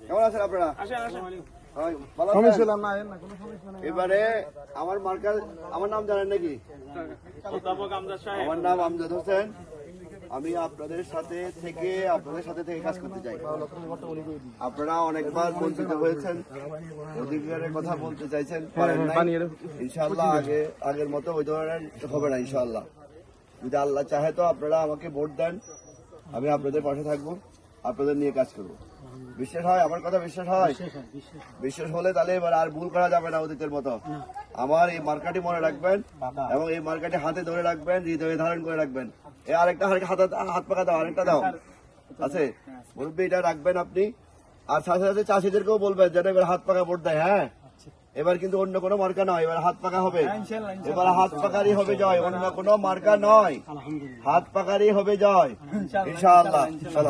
কেমন আছেন আপনারা? এবারে আমার মার্কার, আমার নাম জানেন নাকি? আমার নাম আমজাদ হোসেন। আমি আপনাদের সাথে থেকে কাজ করতে চাই। আপনারা অনেকবার বঞ্চিত হয়েছেন, অধিকারের কথা বলতে চাইছেন, পারেন নাই। ইনশাআল্লাহ আগের মতো ওই ধরনের হবে না ইনশাআল্লাহ। যদি আল্লাহ চাহে তো আপনারা আমাকে ভোট দেন, আমি আপনাদের পাশে থাকবো, আপনাদের নিয়ে কাজ করবো। বিশ্বাস হয়? আমার কথা বিশ্বাস হয়? বিশ্বাস হলে তাহলে এবার আর ভুল করা যাবে না অতীতের মতো। আমার এই মার্কাটি মনে রাখবেন এবং এই মার্কাটি হাতে ধরে রাখবেন, হৃদয়ে ধারণ করে রাখবেন। এই আরেকটা হাত পাকা দাও, আরেকটা দাও আছে মুরব্বী, এটা রাখবেন আপনি। আর সাথে সাথে চাষিদেরকেও বলবেন যেন এবার হাত পাকা ভোট দেয়। হ্যাঁ, এবার কিন্তু অন্য কোনো মার্কা নয়, এবার হাত পাকা হবে। এবার হাত পাকারই হবে জয়, অন্য কোনো মার্কা নয়, হাত পাকারই হবে জয় ইনশাআল্লাহ। চলো।